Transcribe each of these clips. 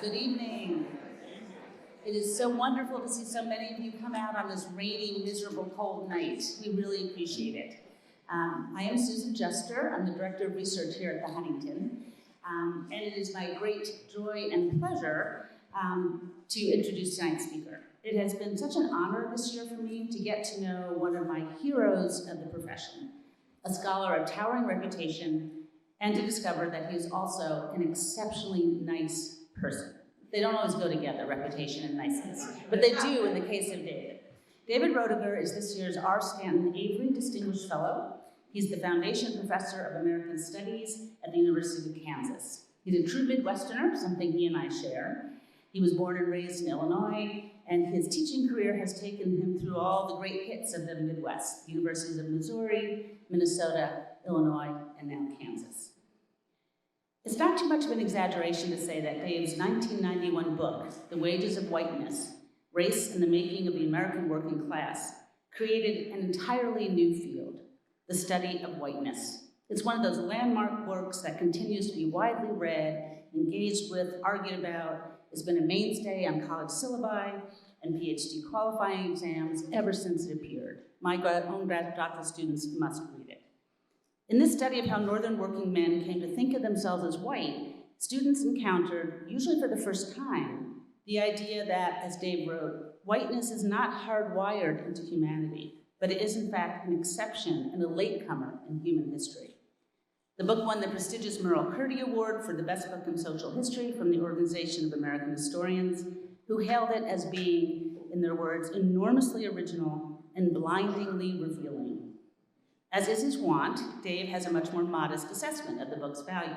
Good evening. It is so wonderful to see so many of you come out on this rainy, miserable, cold night. We really appreciate it. I am Susan Juster. I'm the Director of Research here at the Huntington. And it is my great joy and pleasure to introduce tonight's speaker. It has been such an honor this year for me to get to know one of my heroes of the profession, a scholar of towering reputation, and to discover that he is also an exceptionally nice person. They don't always go together, reputation and niceness, but they do in the case of David. David Roediger is this year's R. Stanton Avery Distinguished Fellow. He's the Foundation Professor of American Studies at the University of Kansas. He's a true Midwesterner, something he and I share. He was born and raised in Illinois, and his teaching career has taken him through all the great hits of the Midwest, the universities of Missouri, Minnesota, Illinois, and now Kansas. It's not too much of an exaggeration to say that Dave's 1991 book, The Wages of Whiteness, Race and the Making of the American Working Class, created an entirely new field, the study of whiteness. It's one of those landmark works that continues to be widely read, engaged with, argued about. It's been a mainstay on college syllabi and PhD qualifying exams ever since it appeared. My own doctoral students must read it. In this study of how Northern working men came to think of themselves as white, students encountered, usually for the first time, the idea that, as Dave wrote, whiteness is not hardwired into humanity, but it is in fact an exception and a latecomer in human history. The book won the prestigious Merle Curdy Award for the best book in social history from the Organization of American Historians, who hailed it as being, in their words, enormously original and blindingly revealing. As is his wont, Dave has a much more modest assessment of the book's value.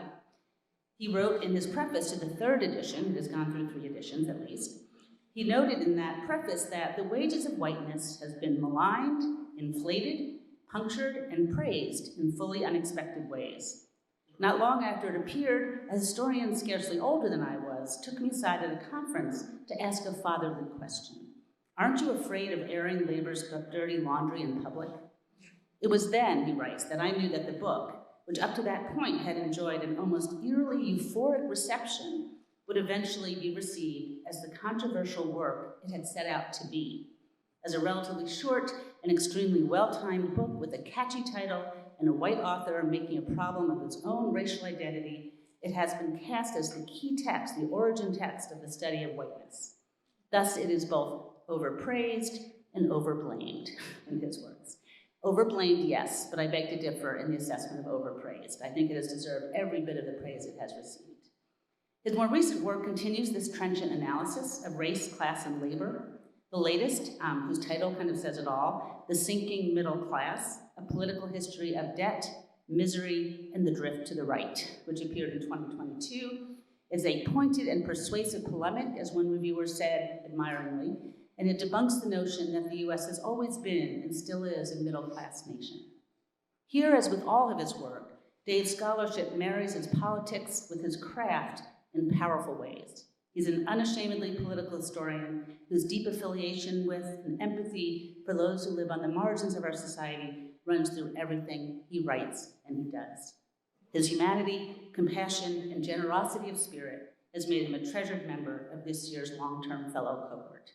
He wrote in his preface to the third edition, it has gone through 3 editions at least, he noted in that preface that The Wages of Whiteness has been maligned, inflated, punctured, and praised in fully unexpected ways. Not long after it appeared, a historian scarcely older than I was took me aside at a conference to ask a fatherly question. Aren't you afraid of airing labor's dirty laundry in public? It was then, he writes, that I knew that the book, which up to that point had enjoyed an almost eerily euphoric reception, would eventually be received as the controversial work it had set out to be, as a relatively short and extremely well-timed book with a catchy title and a white author making a problem of its own racial identity. It has been cast as the key text, the origin text of the study of whiteness. Thus, it is both overpraised and overblamed, in his words. Overblamed, yes, but I beg to differ in the assessment of overpraised. I think it has deserved every bit of the praise it has received. His more recent work continues this trenchant analysis of race, class, and labor. The latest, whose title kind of says it all, The Sinking Middle Class, A Political History of Debt, Misery, and the Drift to the Right, which appeared in 2022, is a pointed and persuasive polemic, as one reviewer said admiringly, and it debunks the notion that the U.S. has always been and still is a middle-class nation. Here, as with all of his work, Dave's scholarship marries his politics with his craft in powerful ways. He's an unashamedly political historian whose deep affiliation with and empathy for those who live on the margins of our society runs through everything he writes and he does. His humanity, compassion, and generosity of spirit has made him a treasured member of this year's long-term fellow cohort.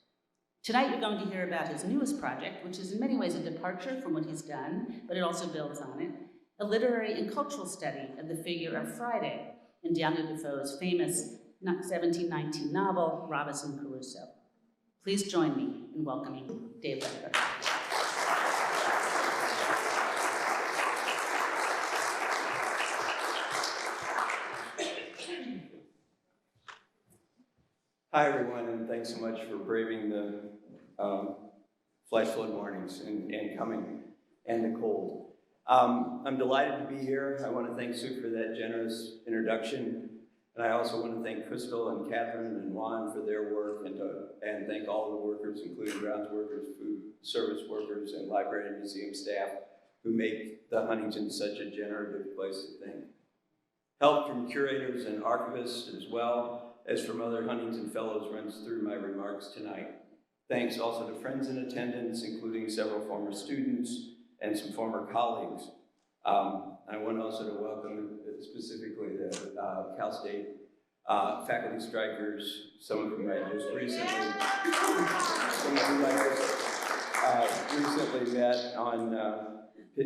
Tonight, you're going to hear about his newest project, which is in many ways a departure from what he's done, but it also builds on it, a literary and cultural study of the figure of Friday in Daniel Defoe's famous 1719 novel, Robinson Crusoe. Please join me in welcoming Dave Roediger. Hi, everyone, and thanks so much for braving the flash flood mornings and coming and the cold. I'm delighted to be here. I want to thank Sue for that generous introduction, and I also want to thank Crystal and Catherine and Juan for their work, and thank all the workers, including grounds workers, food service workers, and library and museum staff who make the Huntington such a generative place to think. Help from curators and archivists as well as from other Huntington Fellows runs through my remarks tonight. Thanks also to friends in attendance, including several former students and some former colleagues. I want also to welcome specifically the Cal State faculty strikers, some of whom I just recently, recently met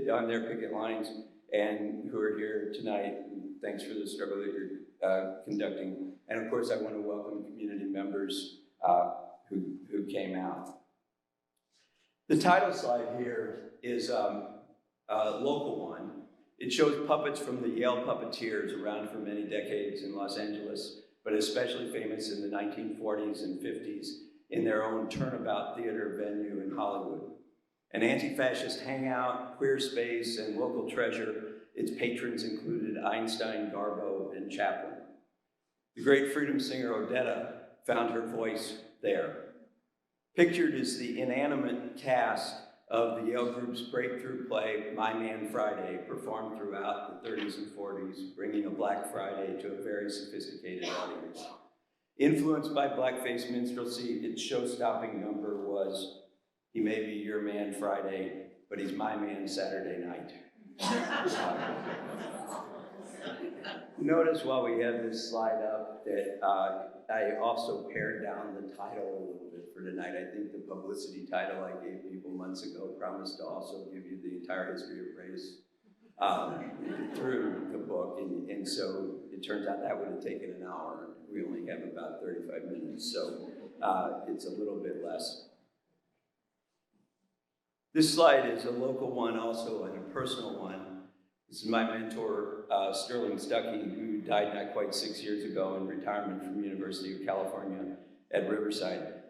on their picket lines, and who are here tonight. Thanks for the struggle that you're conducting. And of course, I want to welcome community members who came out. The title slide here is a local one. It shows puppets from the Yale puppeteers around for many decades in Los Angeles, but especially famous in the 1940s and 50s in their own Turnabout Theater venue in Hollywood. An anti-fascist hangout, queer space, and local treasure, its patrons included Einstein, Garbo, and Chaplin. The great freedom singer Odetta found her voice there. Pictured is the inanimate cast of the Yale Group's breakthrough play, My Man Friday, performed throughout the 30s and 40s, bringing a Black Friday to a very sophisticated audience. Influenced by blackface minstrelsy, its show-stopping number was, "He may be your man Friday, but he's my man Saturday night." Notice while we have this slide up that I also pared down the title a little bit for tonight. I think the publicity title I gave people months ago promised to also give you the entire history of race through the book, and so it turns out that would have taken an hour. We only have about 35 minutes, so it's a little bit less. This slide is a local one also and a personal one. This is my mentor, Sterling Stuckey, who died not quite 6 years ago in retirement from the University of California at Riverside.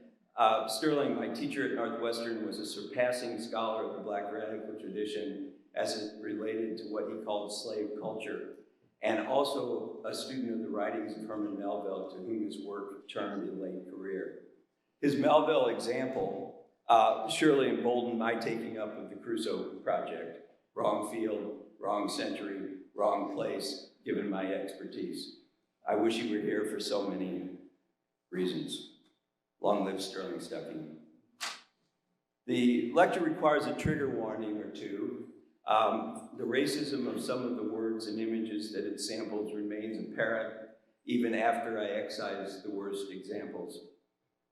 Sterling, my teacher at Northwestern, was a surpassing scholar of the Black radical tradition as it related to what he called slave culture, and also a student of the writings of Herman Melville, to whom his work turned in late career. His Melville example surely emboldened my taking up of the Crusoe project. Wrong field, wrong century, wrong place, given my expertise. I wish he were here for so many reasons. Long live Sterling Stuckey. The lecture requires a trigger warning or two. The racism of some of the words and images that it samples remains apparent even after I excise the worst examples.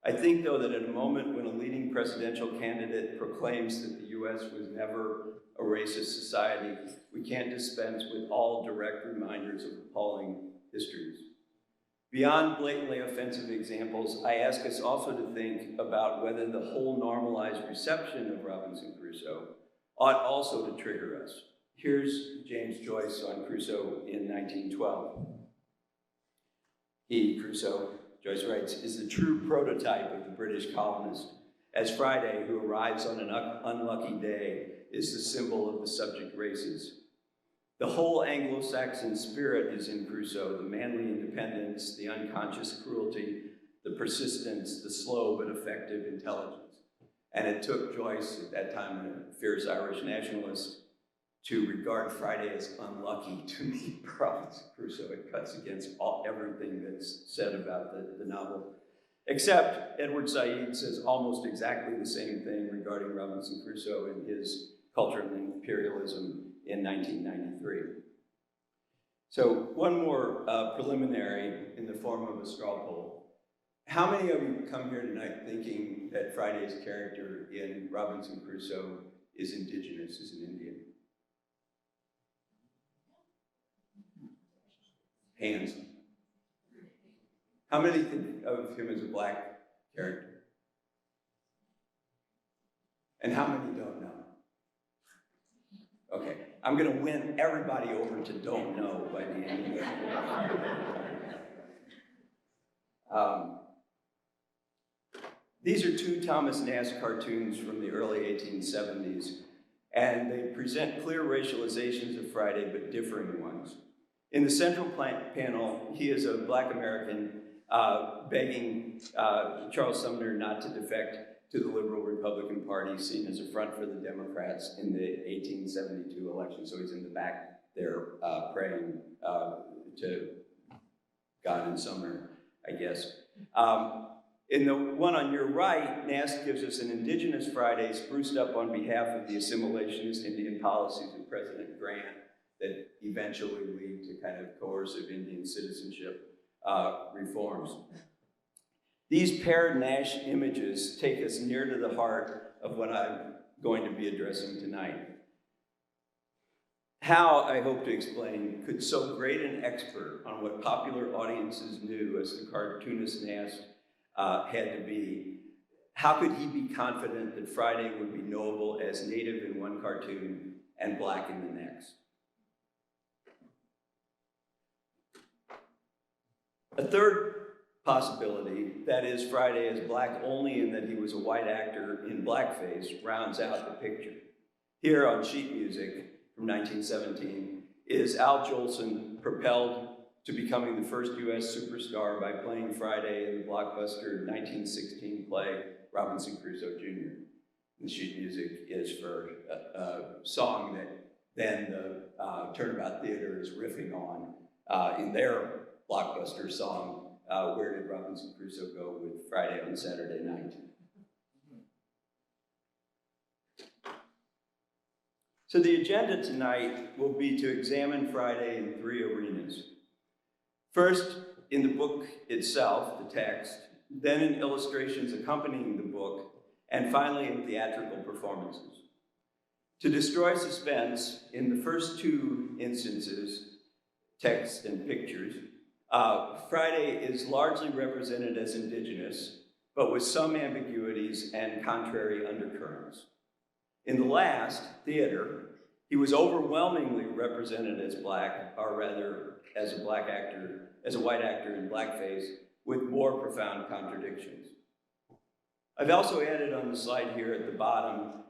I think, though, that at a moment when a leading presidential candidate proclaims that the U.S. was never a racist society, we can't dispense with all direct reminders of appalling histories. Beyond blatantly offensive examples, I ask us also to think about whether the whole normalized reception of Robinson Crusoe ought also to trigger us. Here's James Joyce on Crusoe in 1912. He, Crusoe, Joyce writes, is the true prototype of the British colonist, as Friday, who arrives on an unlucky day, is the symbol of the subject races. The whole Anglo-Saxon spirit is in Crusoe, the manly independence, the unconscious cruelty, the persistence, the slow but effective intelligence. And it took Joyce, at that time a fierce Irish nationalist, to regard Friday as unlucky to meet Robinson Crusoe. It cuts against everything that's said about the novel. Except Edward Said says almost exactly the same thing regarding Robinson Crusoe in his Culture and Imperialism in 1993. So one more preliminary in the form of a straw poll. How many of you come here tonight thinking that Friday's character in Robinson Crusoe is indigenous, is an Indian? Hands. How many think of him as a Black character? And how many don't know? Okay, I'm gonna win everybody over to don't know by the end of it. These are two Thomas Nast cartoons from the early 1870s, and they present clear racializations of Friday, but differing ones. In the central panel, he is a Black American begging Charles Sumner not to defect to the liberal Republican Party, seen as a front for the Democrats in the 1872 election. So he's in the back there praying to God and Sumner, I guess. In the one on your right, Nast gives us an Indigenous Friday spruced up on behalf of the assimilationist Indian policies of President Grant that eventually lead to kind of coercive Indian citizenship reforms. These paired Nash images take us near to the heart of what I'm going to be addressing tonight. How, I hope to explain, could so great an expert on what popular audiences knew as the cartoonist Nash had to be, how could he be confident that Friday would be knowable as native in one cartoon and black in the next? A third possibility, that is, Friday is black only in that he was a white actor in blackface, rounds out the picture. Here on sheet music from 1917 is Al Jolson propelled to becoming the first U.S. superstar by playing Friday in the blockbuster 1916 play Robinson Crusoe Jr. The sheet music is for a song that then the Turnabout Theater is riffing on in their blockbuster song, Where Did Robinson Crusoe Go, with Friday on Saturday Night. So the agenda tonight will be to examine Friday in three arenas. First, in the book itself, the text, then in illustrations accompanying the book, and finally in theatrical performances. To destroy suspense, in the first two instances, text and pictures, Friday is largely represented as Indigenous, but with some ambiguities and contrary undercurrents. In the last, theater, he was overwhelmingly represented as black, or rather as a white actor in blackface, with more profound contradictions. I've also added on the slide here at the bottom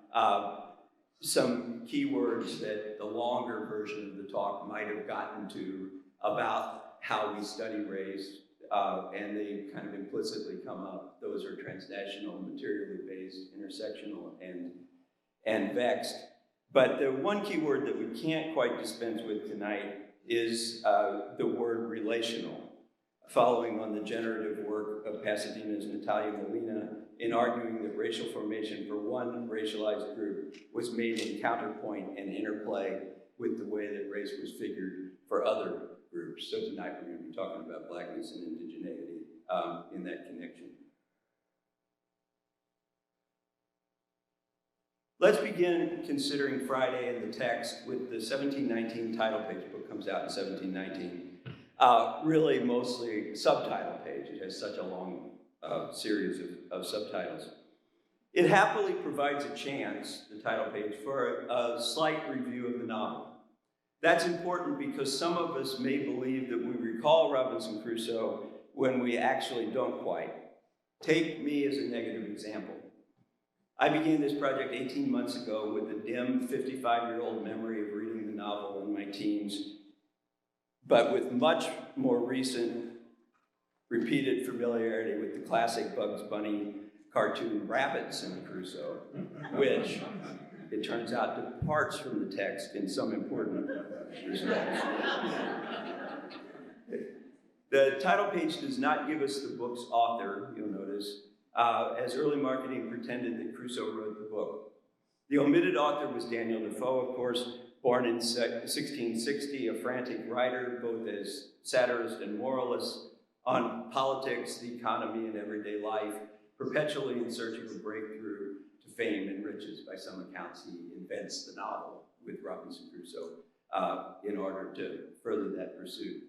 some keywords that the longer version of the talk might have gotten to about how we study race, and they kind of implicitly come up. Those are transnational, materially based, intersectional, and vexed. But the one key word that we can't quite dispense with tonight is the word relational, following on the generative work of Pasadena's Natalia Molina in arguing that racial formation for one racialized group was made in counterpoint and interplay with the way that race was figured for other groups. So tonight we're going to be talking about blackness and indigeneity in that connection. Let's begin considering Friday in the text with the 1719 title page. The book comes out in 1719. Really mostly subtitle page. It has such a long series of subtitles. It happily provides a chance, the title page, for a slight review of the novel. That's important because some of us may believe that we recall Robinson Crusoe when we actually don't quite. Take me as a negative example. I began this project 18 months ago with a dim 55-year-old memory of reading the novel in my teens, but with much more recent, repeated familiarity with the classic Bugs Bunny cartoon Robinson Crusoe, which, it turns out, departs from the text in some important respects. The title page does not give us the book's author, you'll notice, as early marketing pretended that Crusoe wrote the book. The omitted author was Daniel Defoe, of course, born in 1660, a frantic writer, both as satirist and moralist, on politics, the economy, and everyday life, perpetually in search of a breakthrough to fame and riches. By some accounts, he invents the novel with Robinson Crusoe in order to further that pursuit.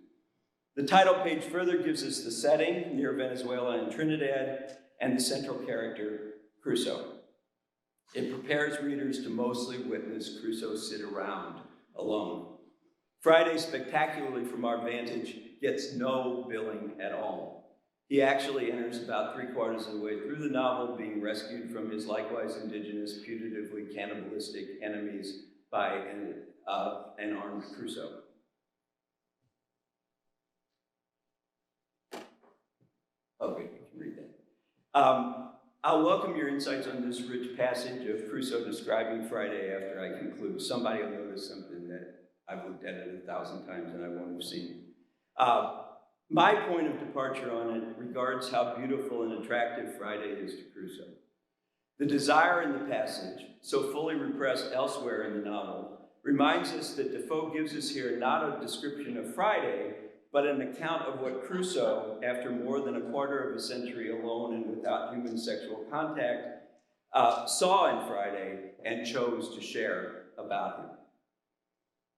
The title page further gives us the setting near Venezuela and Trinidad, and the central character, Crusoe. It prepares readers to mostly witness Crusoe sit around alone. Friday, spectacularly from our vantage, gets no billing at all. He actually enters about 3/4 of the way through the novel, being rescued from his likewise indigenous, putatively cannibalistic enemies by an armed Crusoe. Okay, you can read that. I'll welcome your insights on this rich passage of Crusoe describing Friday after I conclude. Somebody will notice something that I've looked at it 1,000 times and I won't have seen. My point of departure on it regards how beautiful and attractive Friday is to Crusoe. The desire in the passage, so fully repressed elsewhere in the novel, reminds us that Defoe gives us here not a description of Friday, but an account of what Crusoe, after more than a quarter of a century alone and without human sexual contact, saw in Friday and chose to share about him.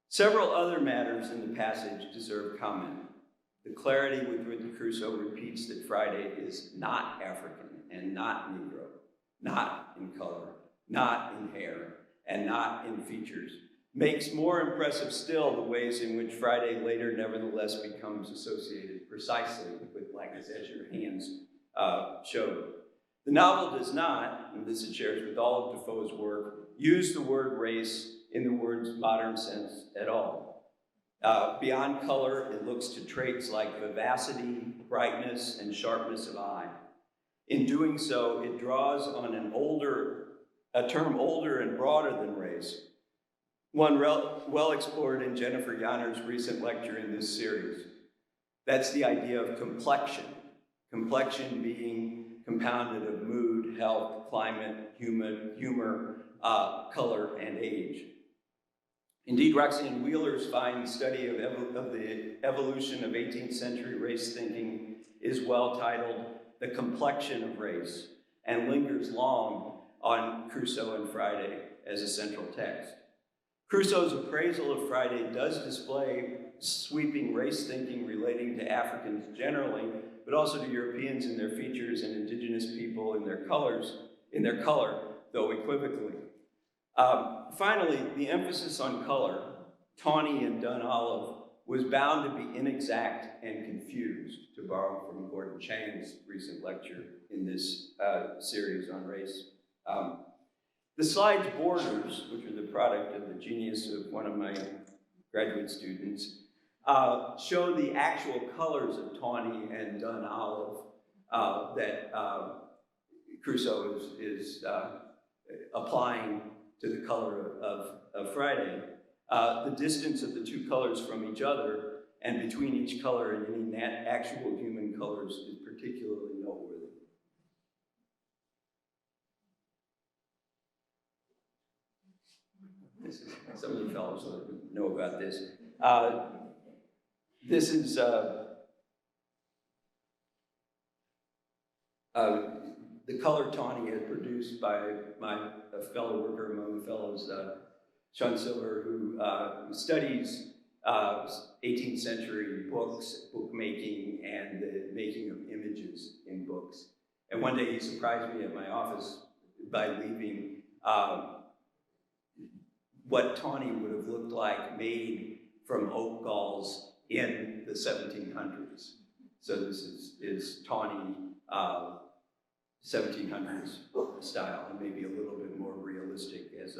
Several other matters in the passage deserve comment. The clarity with which Crusoe repeats that Friday is not African and not Negro, not in color, not in hair, and not in features, makes more impressive still the ways in which Friday later nevertheless becomes associated precisely with blackness, as your hands showed. The novel does not, and this it shares with all of Defoe's work, use the word race in the word's modern sense at all. Beyond color, it looks to traits like vivacity, brightness, and sharpness of eye. In doing so, it draws on a term older and broader than race, one well explored in Jennifer Yanner's recent lecture in this series. That's the idea of complexion. Complexion being compounded of mood, health, climate, humor, color, and age. Indeed, Roxanne Wheeler's fine study of the evolution of 18th century race thinking is well titled The Complexion of Race, and lingers long on Crusoe and Friday as a central text. Crusoe's appraisal of Friday does display sweeping race thinking relating to Africans generally, but also to Europeans in their features and indigenous people in their color, though equivocally. Finally, the emphasis on color, tawny and dun olive, was bound to be inexact and confused, to borrow from Gordon Chang's recent lecture in this series on race. The slide's borders, which are the product of the genius of one of my graduate students, show the actual colors of tawny and dun olive that Crusoe is applying to the color of Friday. The distance of the two colors from each other and between each color and any actual human colors is particularly noteworthy. Some of the fellows know about this. This is the color tawny is produced by my fellow worker among the fellows, Sean Silver, who studies 18th century books, bookmaking, and the making of images in books. And one day he surprised me at my office by leaving what tawny would have looked like made from oak galls in the 1700s. So this is tawny 1700s style, and maybe a little bit more realistic as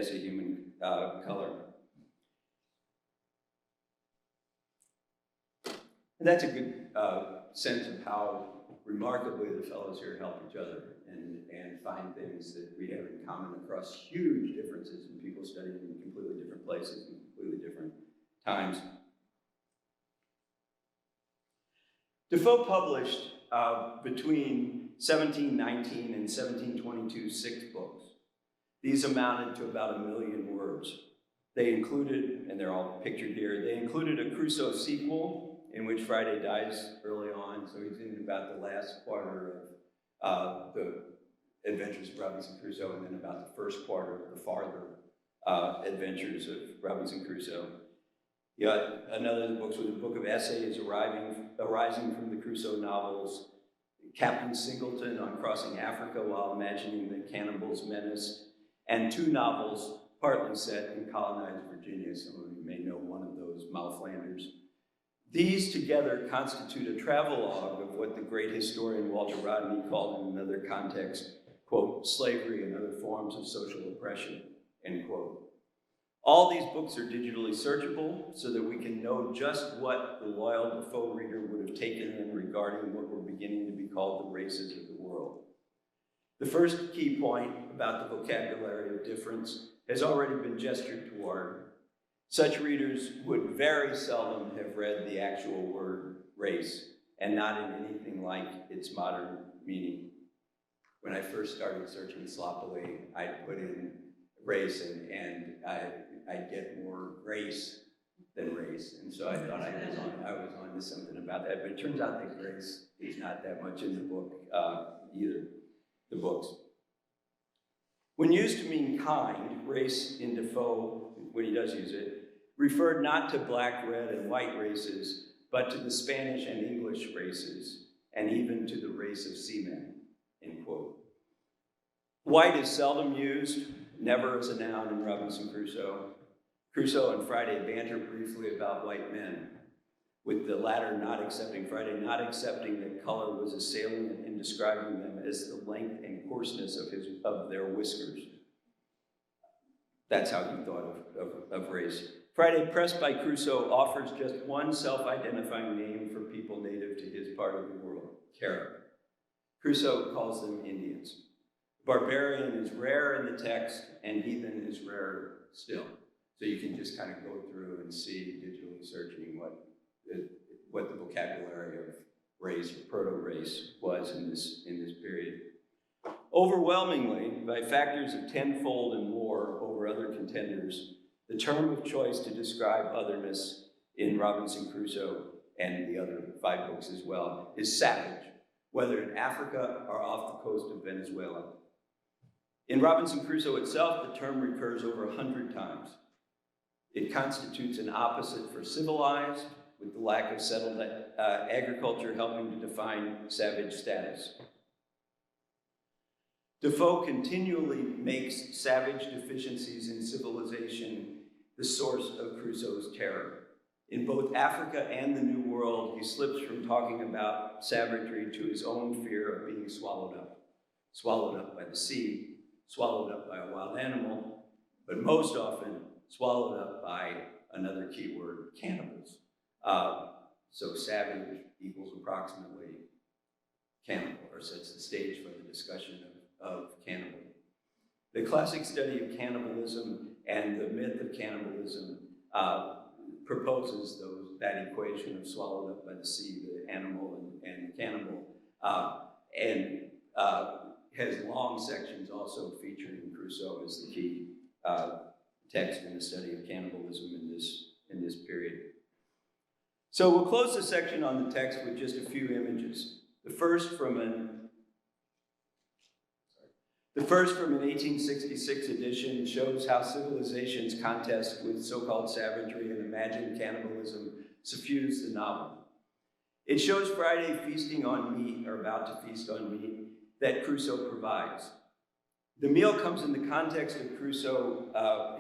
a human color. And that's a good sense of how remarkably the fellows here help each other and find things that we have in common across huge differences in people studying in completely different places and completely different times. Defoe published between 1719 and 1722 6 books. These amounted to about 1 million words. They included, and they're all pictured here, they included a Crusoe sequel in which Friday dies early on, so he's in about the last quarter of the Adventures of Robinson Crusoe, and then about the first quarter of the farther adventures of Robinson Crusoe. Another of the books was a book of essays arising from the Crusoe novels, Captain Singleton on crossing Africa while imagining the cannibals' menace, and 2 novels partly set in colonized Virginia. Some of you may know one of those, Mal Flanders. These together constitute a travelogue of what the great historian Walter Rodney called in another context, quote, slavery and other forms of social oppression, end quote. All these books are digitally searchable so that we can know just what the loyal Defoe reader would have taken in regarding what were beginning to be called the races of the world. The first key point about the vocabulary of difference has already been gestured toward. Such readers would very seldom have read the actual word race, and not in anything like its modern meaning. When I first started searching sloppily, I'd put in race and I'd get more grace than race. And so I thought I was on to something about that. But it turns out that grace is not that much in the book either, the books. When used to mean kind, race in Defoe, when he does use it, referred not to black, red, and white races, but to the Spanish and English races, and even to the race of seamen, end quote. White is seldom used, never as a noun in Robinson Crusoe. Crusoe and Friday banter briefly about white men, with the latter Friday not accepting that color was a salient in describing them as the length and coarseness of their whiskers. That's how he thought of race. Friday, pressed by Crusoe, offers just one self-identifying name for people native to his part of the world, Carib. Crusoe calls them Indians. Barbarian is rare in the text, and heathen is rarer still. So you can just kind of go through and see, digitally searching, what the vocabulary of race or proto-race was in this period. Overwhelmingly, by factors of tenfold and more over other contenders, the term of choice to describe otherness in Robinson Crusoe and the other 5 books as well is savage, whether in Africa or off the coast of Venezuela. In Robinson Crusoe itself, the term recurs over 100 times. It constitutes an opposite for civilized, with the lack of settled agriculture helping to define savage status. Defoe continually makes savage deficiencies in civilization the source of Crusoe's terror. In both Africa and the New World, he slips from talking about savagery to his own fear of being swallowed up by the sea, swallowed up by a wild animal, but most often swallowed up by another key word, cannibals. So savage equals approximately cannibal, or sets the stage for the discussion of cannibal. The classic study of cannibalism and the myth of cannibalism proposes that equation of swallowed up by the sea, the animal and the cannibal, and has long sections also featuring Crusoe as the key text in the study of cannibalism in this period. So we'll close the section on the text with just a few images. The first from an 1866 edition shows how civilization's contest with so-called savagery and imagined cannibalism suffuse the novel. It shows Friday feasting on meat, or about to feast on meat, that Crusoe provides. The meal comes in the context of Crusoe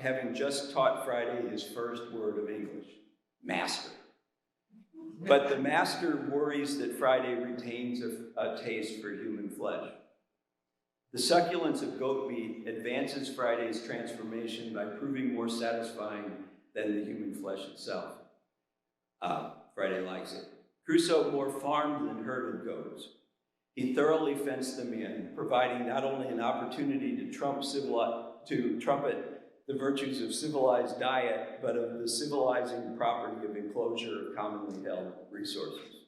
having just taught Friday his first word of English, master. But the master worries that Friday retains a taste for human flesh. The succulence of goat meat advances Friday's transformation by proving more satisfying than the human flesh itself. Friday likes it. Crusoe more farmed than herded goats. He thoroughly fenced them in, providing not only an opportunity to trumpet the virtues of civilized diet, but of the civilizing property of enclosure of commonly held resources.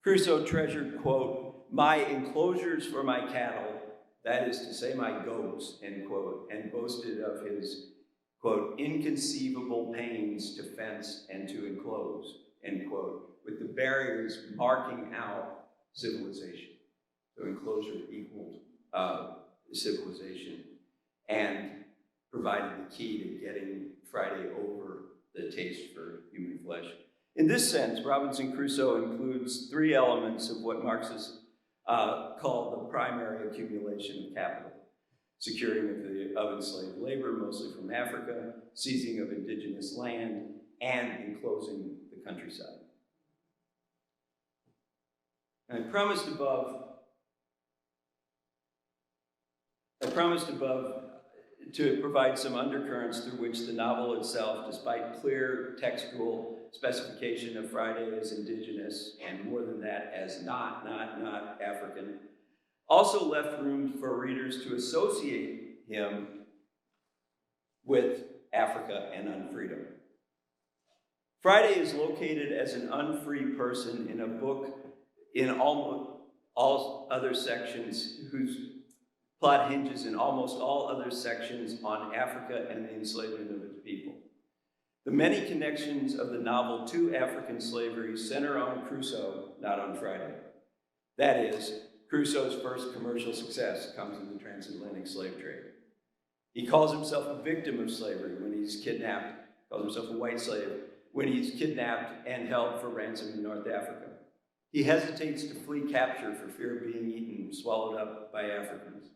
Crusoe treasured, quote, my enclosures for my cattle, that is to say my goats, end quote, and boasted of his, quote, inconceivable pains to fence and to enclose, end quote, with the barriers marking out civilization. So enclosure equaled civilization and provided the key to getting Friday over the taste for human flesh. In this sense, Robinson Crusoe includes 3 elements of what Marxists call the primary accumulation of capital: securing of enslaved labor, mostly from Africa, seizing of indigenous land, and enclosing the countryside. And I promised above to provide some undercurrents through which the novel itself, despite clear textual specification of Friday as indigenous, and more than that, as not African, also left room for readers to associate him with Africa and unfreedom. Friday is located as an unfree person in a book in almost all other sections, whose plot hinges in almost all other sections on Africa and the enslavement of its people. The many connections of the novel to African slavery center on Crusoe, not on Friday. That is, Crusoe's first commercial success comes in the transatlantic slave trade. He calls himself a victim of slavery when he's kidnapped, calls himself a white slave, when he's kidnapped and held for ransom in North Africa. He hesitates to flee capture for fear of being eaten, swallowed up by Africans.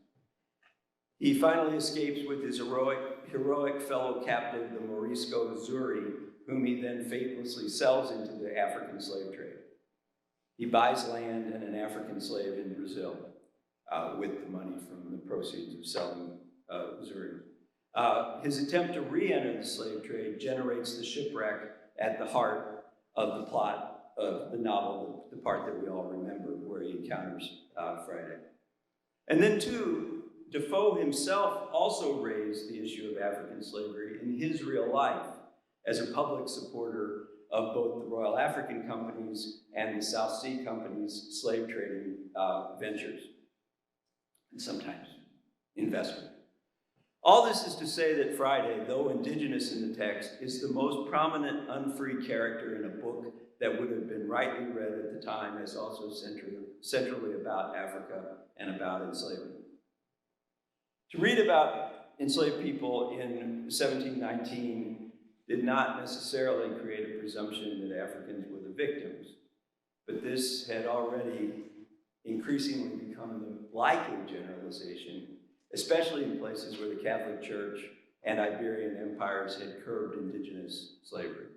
He finally escapes with his heroic fellow captive, the Morisco Zuri, whom he then faithlessly sells into the African slave trade. He buys land and an African slave in Brazil with the money from the proceeds of selling Zuri. His attempt to re-enter the slave trade generates the shipwreck at the heart of the plot of the novel, the part that we all remember where he encounters Friday. And then too, Defoe himself also raised the issue of African slavery in his real life as a public supporter of both the Royal African Company's and the South Sea Company's slave trading ventures, and sometimes investment. All this is to say that Friday, though indigenous in the text, is the most prominent unfree character in a book that would have been rightly read at the time as also centrally about Africa and about enslavement. To read about enslaved people in 1719 did not necessarily create a presumption that Africans were the victims, but this had already increasingly become the likely generalization, especially in places where the Catholic Church and Iberian empires had curbed indigenous slavery.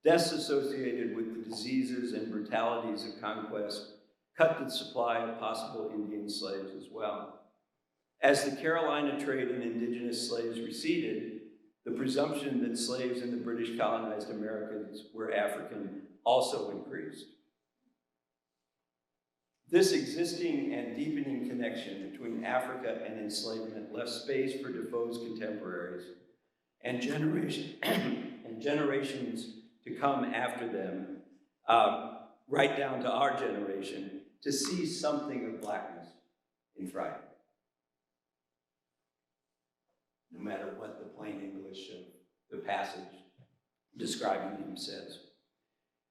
Deaths associated with the diseases and brutalities of conquest cut the supply of possible Indian slaves as well. As the Carolina trade in indigenous slaves receded, the presumption that slaves in the British colonized Americas were African also increased. This existing and deepening connection between Africa and enslavement left space for Defoe's contemporaries and generations to come after them, right down to our generation, to see something of blackness in Friday. No matter what the plain English of the passage describing him says.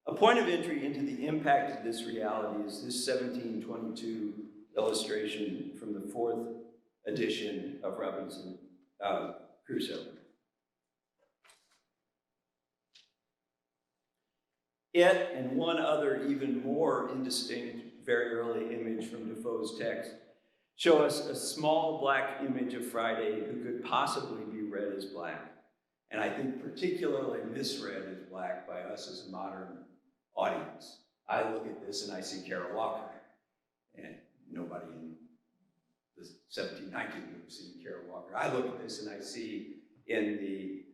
A point of entry into the impact of this reality is this 1722 illustration from the 4th edition of Robinson Crusoe. It and one other even more indistinct, very early image from Defoe's text show us a small black image of Friday who could possibly be read as black, and I think particularly misread as black by us as a modern audience. I look at this and I see Carol Walker, and nobody in the 1719 would have seen Carol Walker. I look at this and I see in the,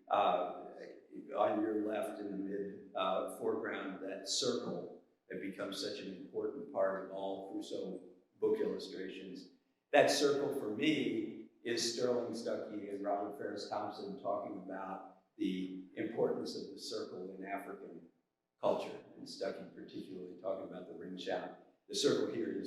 on your left in the mid foreground, that circle that becomes such an important part of all Crusoe book illustrations. That circle for me is Sterling Stuckey and Robert Ferris Thompson talking about the importance of the circle in African culture, and Stuckey particularly talking about the ring shout. The circle here it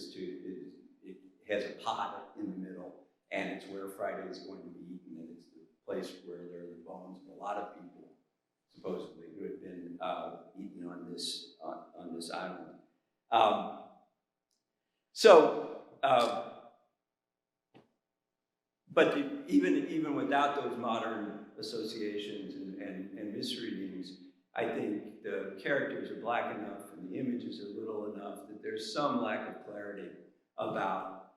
has a pot in the middle, and it's where Friday is going to be eaten, and it's the place where there are the bones of a lot of people, supposedly, who had been eaten on this island. But even without those modern associations and misreadings, I think the characters are black enough and the images are little enough that there's some lack of clarity about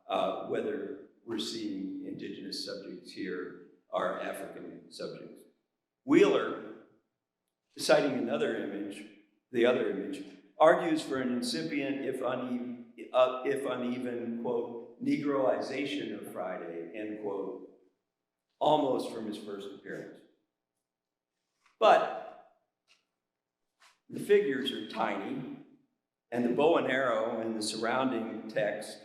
whether we're seeing indigenous subjects here or African subjects. Wheeler, citing another image, the other image, argues for an incipient, if uneven, quote, Negroization of Friday, end quote, almost from his first appearance. But the figures are tiny, and the bow and arrow and the surrounding text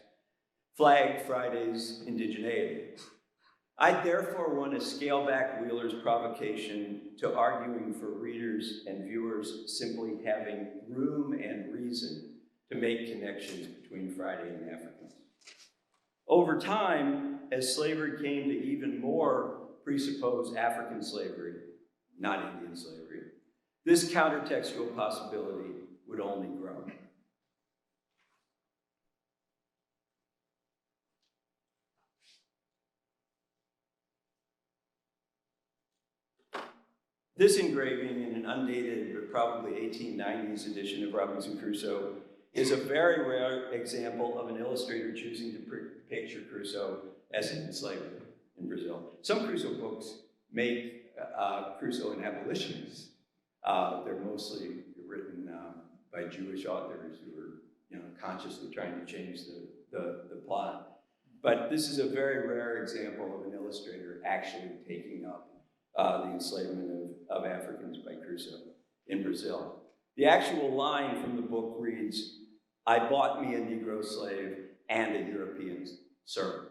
flag Friday's indigeneity. I therefore want to scale back Wheeler's provocation to arguing for readers and viewers simply having room and reason to make connections between Friday and Africans. Over time, as slavery came to even more presuppose African slavery, not Indian slavery, this countertextual possibility would only grow. This engraving in an undated, but probably 1890s edition of Robinson Crusoe is a very rare example of an illustrator choosing to picture Crusoe as an enslaver in Brazil. Some Crusoe books make Crusoe an abolitionist. They're mostly written by Jewish authors who are, consciously trying to change the plot. But this is a very rare example of an illustrator actually taking up the enslavement of Africans by Crusoe in Brazil. The actual line from the book reads, "I bought me a Negro slave and a European servant,"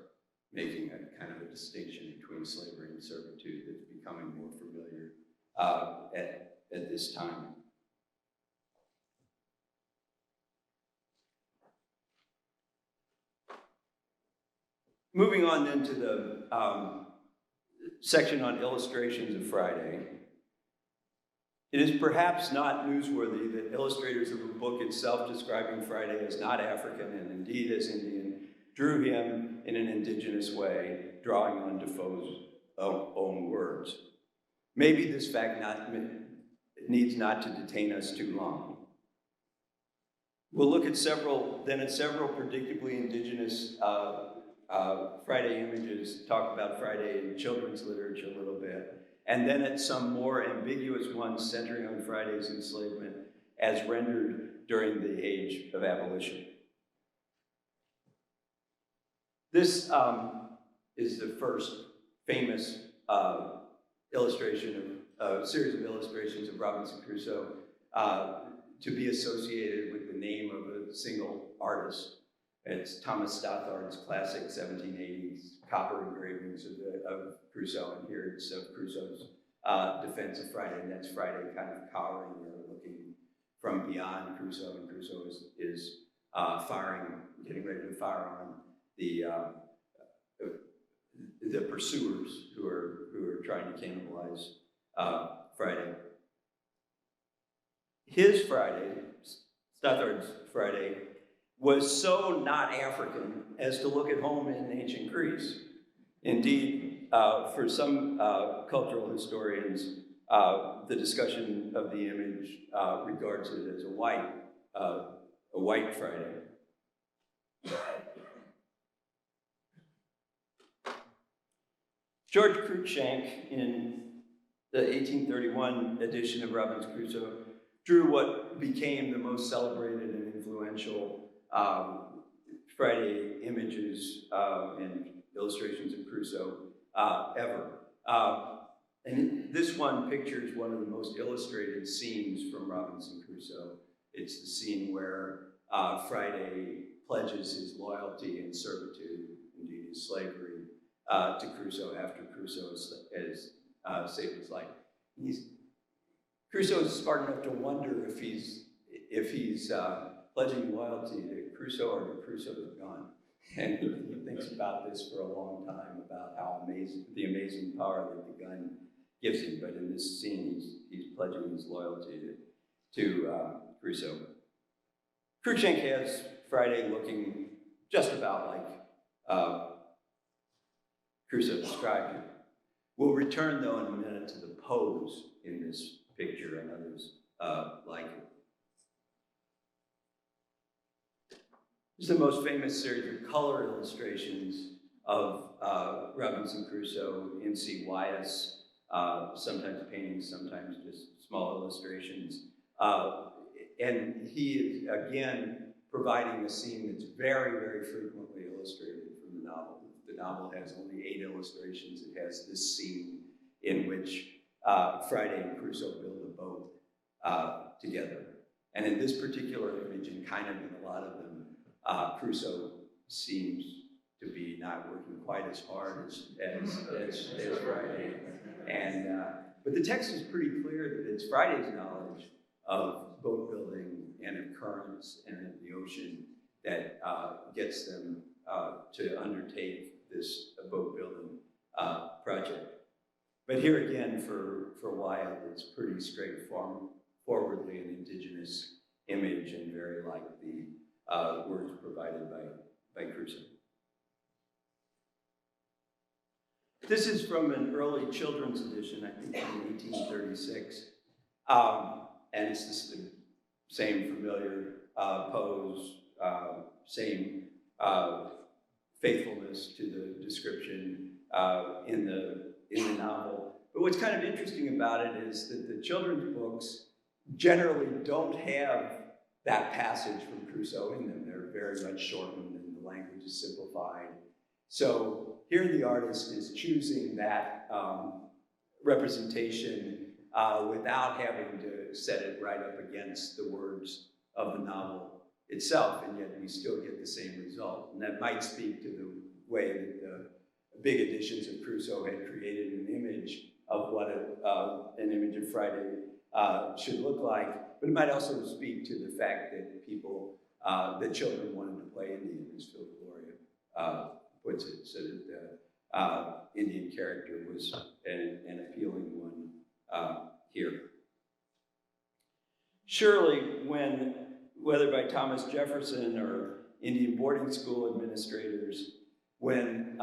making a kind of a distinction between slavery and servitude that's becoming more familiar at this time. Moving on then to the section on illustrations of Friday. It is perhaps not newsworthy that illustrators of a book itself describing Friday as not African and indeed as Indian drew him in an indigenous way, drawing on Defoe's own words. Maybe this fact needs not to detain us too long. We'll look at several predictably indigenous Friday images, talk about Friday in children's literature a little bit, and then at some more ambiguous ones centering on Friday's enslavement as rendered during the age of abolition. This is the first famous series of illustrations of Robinson Crusoe to be associated with the name of a single artist. It's Thomas Stothard's classic 1780s copper engravings of Crusoe, and here it's of Crusoe's defense of Friday, and that's Friday kind of cowering or looking from beyond Crusoe, and Crusoe is getting ready to fire on the pursuers who are trying to cannibalize Friday. His Friday, Stothard's Friday, was so not African as to look at home in ancient Greece. Indeed, for some cultural historians, the discussion of the image regards it as a white Friday. George Cruikshank, in the 1831 edition of Robinson Crusoe, drew what became the most celebrated and influential Friday images and illustrations of Crusoe ever. And this one pictures one of the most illustrated scenes from Robinson Crusoe. It's the scene where Friday pledges his loyalty and servitude, indeed his slavery, to Crusoe after Crusoe has saved his life. Crusoe is smart enough to wonder if he's pledging loyalty to Crusoe or to Crusoe's gun. And he thinks about this for a long time, about how the amazing power that the gun gives him. But in this scene, he's pledging his loyalty to Crusoe. Cruikshank has Friday looking just about like Crusoe described him. We'll return, though, in a minute to the pose in this picture and others like it. This is the most famous series of color illustrations of Robinson Crusoe, N.C. Wyeth, sometimes paintings, sometimes just small illustrations. And he is, again, providing a scene that's very, very frequently illustrated from the novel. The novel has only 8 illustrations. It has this scene in which Friday and Crusoe build a boat together. And in this particular image, and kind of in a lot of them, Crusoe seems to be not working quite as hard as Friday. But the text is pretty clear that it's Friday's knowledge of boat building and of currents and of the ocean that gets them to undertake this boat building project. But here again, for Wyatt, it's pretty straightforward forwardly an indigenous image and very like the words provided by Crusoe. This is from an early children's edition, I think from 1836. And it's the same familiar pose, same faithfulness to the description in the novel. But what's kind of interesting about it is that the children's books generally don't have that passage from Crusoe in them. They're very much shortened and the language is simplified. So here the artist is choosing that representation without having to set it right up against the words of the novel itself, and yet we still get the same result. And that might speak to the way that the big editions of Crusoe had created an image of what an image of Friday should look like, but it might also speak to the fact that people, that children wanted to play Indian, as Phil Gloria puts it, so that the Indian character was an appealing one here. Surely, whether by Thomas Jefferson or Indian boarding school administrators, when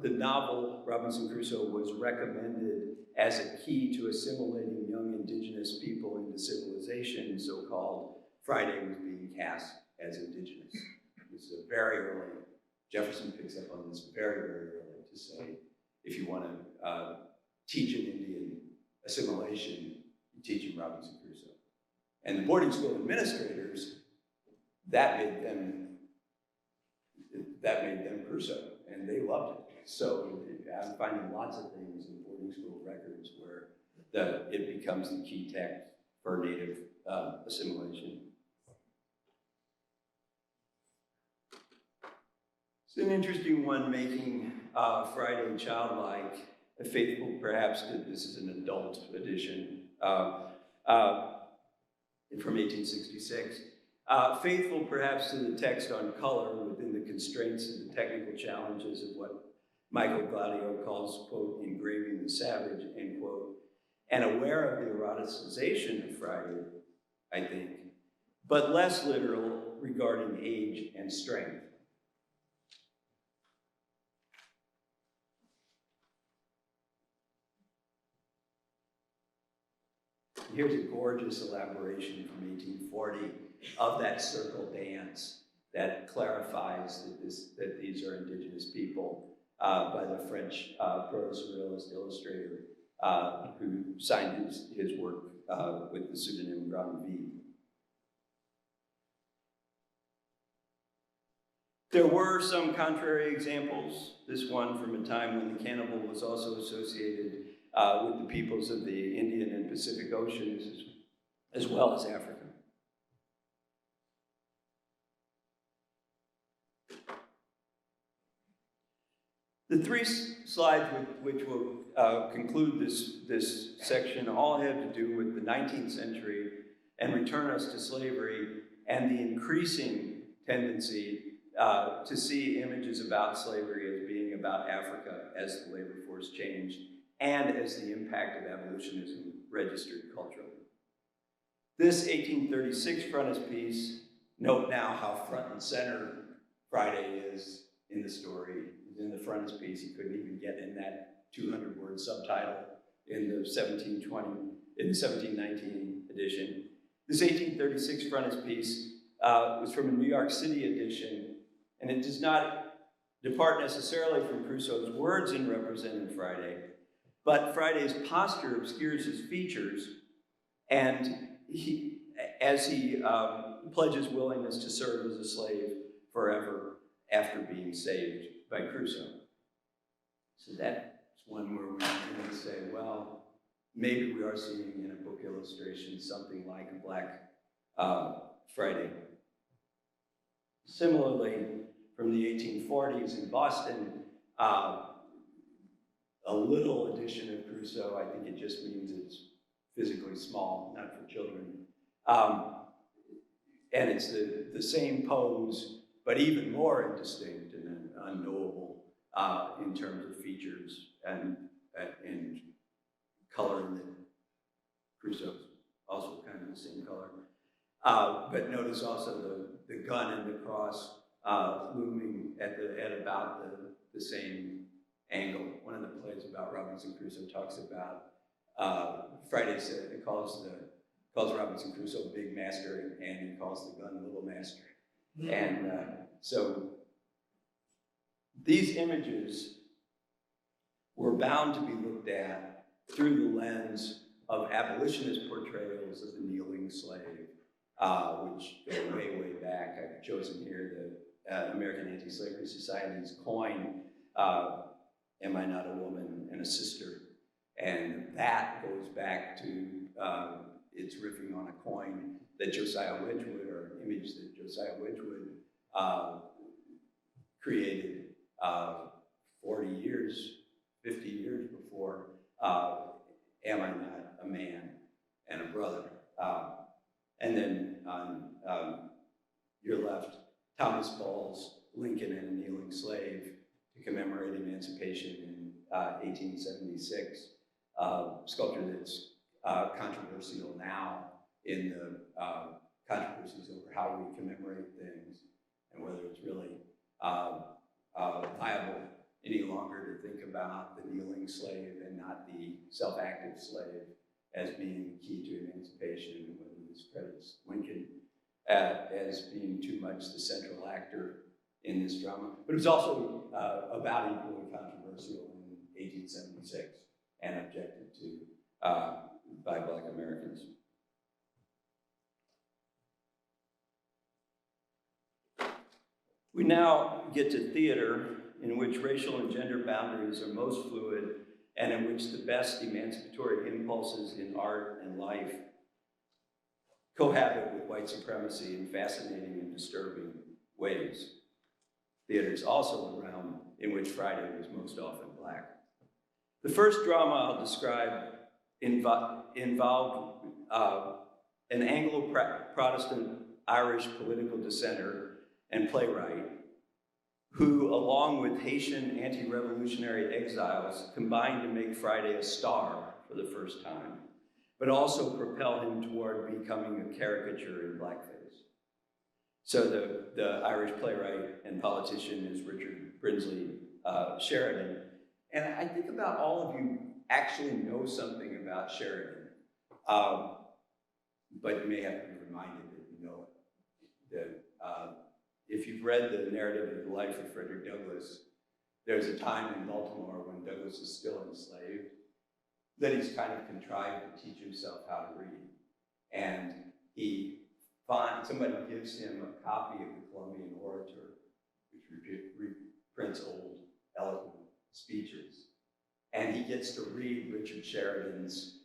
the novel Robinson Crusoe was recommended as a key to assimilating young indigenous people into civilization, so-called, Friday was being cast as indigenous. This is a very early, Jefferson picks up on this very, very early to say, if you want to teach an Indian assimilation, you teach him Robinson Crusoe. And the boarding school administrators, that made them Crusoe, and they loved it. So I'm finding lots of things in boarding school records where it becomes the key text for native assimilation. It's an interesting one, making Friday childlike, faithful perhaps to, this is an adult edition from 1866. Faithful perhaps to the text on color within the constraints and the technical challenges of what Michael Gladio calls, quote, engraving the savage, end quote, and aware of the eroticization of Friday, I think, but less literal regarding age and strength. Here's a gorgeous elaboration from 1840 of that circle dance that clarifies that these are indigenous people by the French proto-surrealist illustrator who signed his work with the pseudonym Grand V. There were some contrary examples. This one from a time when the cannibal was also associated with the peoples of the Indian and Pacific Oceans, as well as Africa. The three slides which will conclude this section all have to do with the 19th century and return us to slavery and the increasing tendency to see images about slavery as being about Africa as the labor force changed and as the impact of abolitionism registered culturally. This 1836 frontispiece, note now how front and center Friday is in the story. In the frontispiece, he couldn't even get in that 200-word subtitle in the 1719 edition. This 1836 frontispiece was from a New York City edition, and it does not depart necessarily from Crusoe's words in representing Friday, but Friday's posture obscures his features, and as he pledges willingness to serve as a slave forever after being saved by Crusoe. So that's one where we can say, well, maybe we are seeing in a book illustration something like a Black Friday. Similarly, from the 1840s in Boston, a little edition of Crusoe, I think it just means it's physically small, not for children. And it's the same pose, but even more indistinct and unknowable in terms of features and color that Crusoe's also kind of But notice also the gun and the cross looming at about the same angle. One of the plays about Robinson Crusoe talks about Friday said it calls Robinson Crusoe Big Master, and he calls the gun Little Master. And so these images were bound to be looked at through the lens of abolitionist portrayals of the kneeling slave, which go way, way back. I've chosen here the American Anti-Slavery Society's coin, Am I Not a Woman and a Sister? And that goes back to, it's riffing on a coin that Josiah Wedgwood, or an image that Josiah Wedgwood created 40 years, 50 years before Am I Not a Man and a Brother? And then on your left, Thomas Ball's Lincoln and a Kneeling Slave to commemorate emancipation in 1876, sculpture that's controversial now in the controversies over how we commemorate things and whether it's really viable any longer to think about the kneeling slave and not the self-active slave as being key to emancipation, and whether this credits Lincoln as being too much the central actor in this drama. But it was also about equally controversial in 1876 and objected to by Black Americans. We now get to theater, in which racial and gender boundaries are most fluid and in which the best emancipatory impulses in art and life cohabit with white supremacy in fascinating and disturbing ways. Theater is also a realm in which Friday was most often Black. The first drama I'll describe involved an Anglo-Protestant Irish political dissenter and playwright who, along with Haitian anti-revolutionary exiles, combined to make Friday a star for the first time, but also propel him toward becoming a caricature in blackface. So the Irish playwright and politician is Richard Brinsley Sheridan. And I think about all of you actually know something about Sheridan, but you may have to be reminded that you know it. If you've read the narrative of the life of Frederick Douglass, there's a time in Baltimore when Douglass is still enslaved that he's kind of contrived to teach himself how to read. And somebody gives him a copy of the Columbian Orator, which reprints old, eloquent speeches. And he gets to read Richard Sheridan's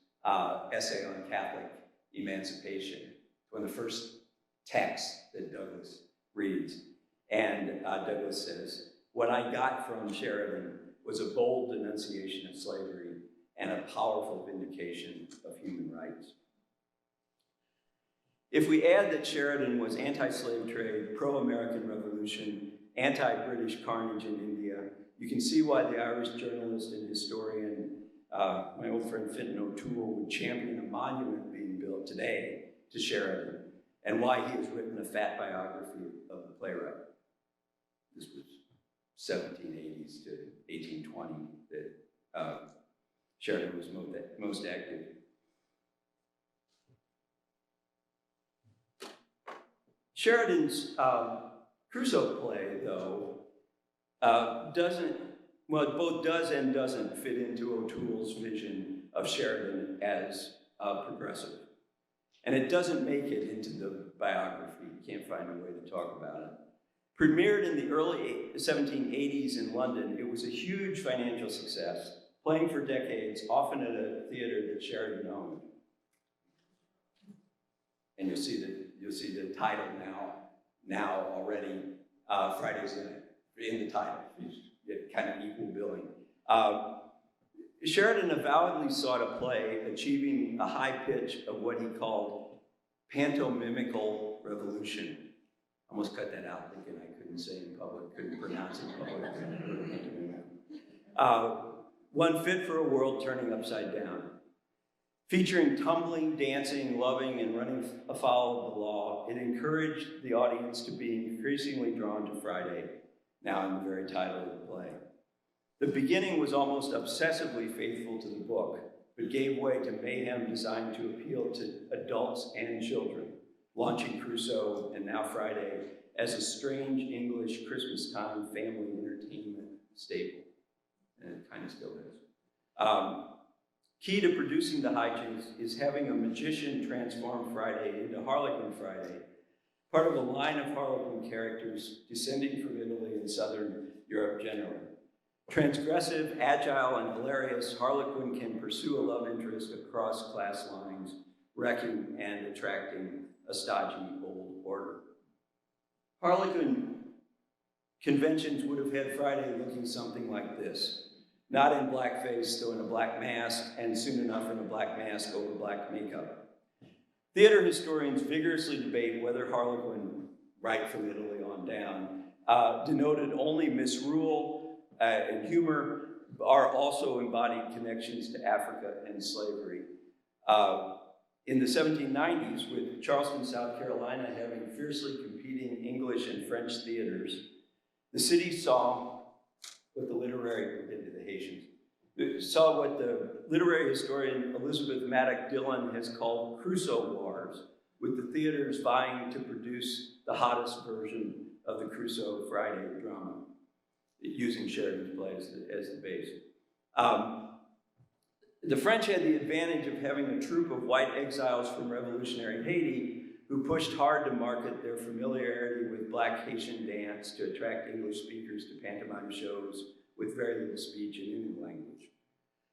essay on Catholic emancipation, one of the first texts that Douglass reads. And Douglass says, "What I got from Sheridan was a bold denunciation of slavery and a powerful vindication of human rights." If we add that Sheridan was anti-slave trade, pro-American revolution, anti-British carnage in India, you can see why the Irish journalist and historian, my old friend Fintan O'Toole, would champion a monument being built today to Sheridan, and why he has written a fat biography of the playwright. This was 1780s to 1820 that Sheridan was most active. Sheridan's Crusoe play, though, both does and doesn't fit into O'Toole's vision of Sheridan as progressive. And it doesn't make it into the biography. You can't find a way to talk about it. Premiered in the early 1780s in London, it was a huge financial success, playing for decades, often at a theater that Sheridan owned. And you'll see the title now already, Friday's Night, in the title. You get kind of equal billing. Sheridan avowedly sought a play achieving a high pitch of what he called pantomimical revolution. Almost cut that out, thinking I couldn't say in public, couldn't pronounce it in public. One fit for a world turning upside down. Featuring tumbling, dancing, loving, and running afoul of the law, it encouraged the audience to be increasingly drawn to Friday, now in the very title of the play. The beginning was almost obsessively faithful to the book, but gave way to mayhem designed to appeal to adults and children, launching Crusoe and now Friday as a strange English Christmas time family entertainment staple. And it kind of still is. Key to producing the hijinks is having a magician transform Friday into Harlequin Friday, part of a line of Harlequin characters descending from Italy and Southern Europe generally. Transgressive, agile, and hilarious, Harlequin can pursue a love interest across class lines, wrecking and attracting a stodgy old order. Harlequin conventions would have had Friday looking something like this. Not in blackface, though in a black mask, and soon enough in a black mask over black makeup. Theater historians vigorously debate whether Harlequin, right from Italy on down, denoted only misrule and humor, are also embodied connections to Africa and slavery. In the 1790s, with Charleston, South Carolina having fiercely competing English and French theaters, the city saw what the literary historian Elizabeth Maddock Dillon has called Crusoe wars, with the theaters vying to produce the hottest version of the Crusoe Friday drama, using Sheridan's play as the base. The French had the advantage of having a troupe of white exiles from revolutionary Haiti who pushed hard to market their familiarity with black Haitian dance to attract English speakers to pantomime shows with very little speech in any language.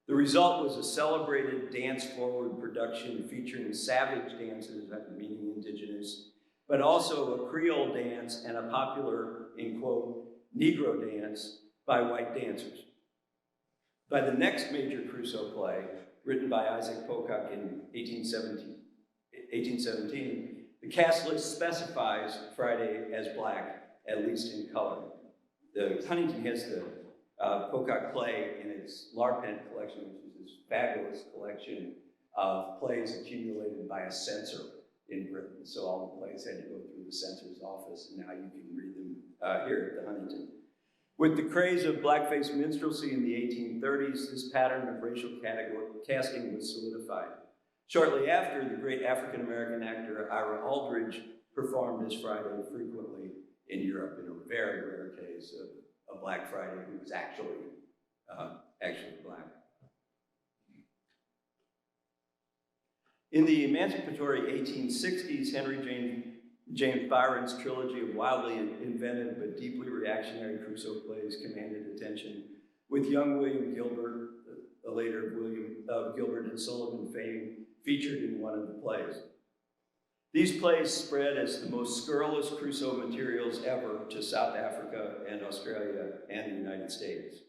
The result was a celebrated dance-forward production featuring savage dances, meaning indigenous, but also a Creole dance and a popular, in quote, Negro dance by white dancers. By the next major Crusoe play, written by Isaac Pocock in 1817, the cast list specifies Friday as black, at least in color. The Huntington has the Pocock play in its Larpent collection, which is this fabulous collection of plays accumulated by a censor in Britain. So all the plays had to go through the censor's office, and now you can read them here at the Huntington. With the craze of blackface minstrelsy in the 1830s, this pattern of racial casting was solidified. Shortly after, the great African-American actor Ira Aldridge performed as Friday frequently in Europe, in a very rare case of a Black Friday who was actually black. In the emancipatory 1860s, Henry James Byron's trilogy of wildly inventive but deeply reactionary Crusoe plays commanded attention, with young William Gilbert, the later Gilbert and Sullivan fame, featured in one of the plays. These plays spread as the most scurrilous Crusoe materials ever to South Africa and Australia and the United States.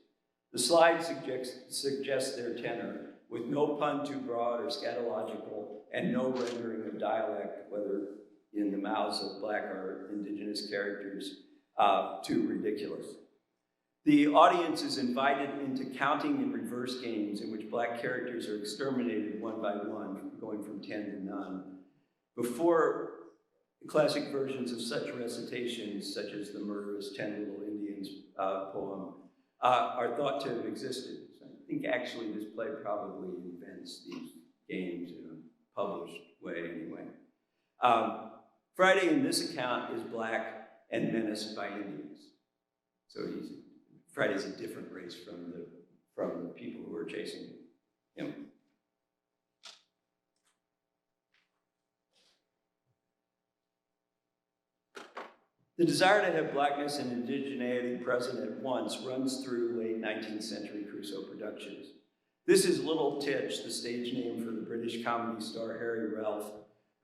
The slide suggests their tenor, with no pun too broad or scatological, and no rendering of dialect, whether in the mouths of black or indigenous characters, too ridiculous. The audience is invited into counting in reverse games in which black characters are exterminated one by one, going from 10 to none. Before classic versions of such recitations, such as the murderous 10 Little Indians poem, are thought to have existed. So I think actually this play probably invents these games in a published way anyway. Friday in this account is black and menaced by Indians. So Friday's a different race from the people who are chasing him. The desire to have blackness and indigeneity present at once runs through late 19th century Crusoe productions. This is Little Titch, the stage name for the British comedy star Harry Ralph,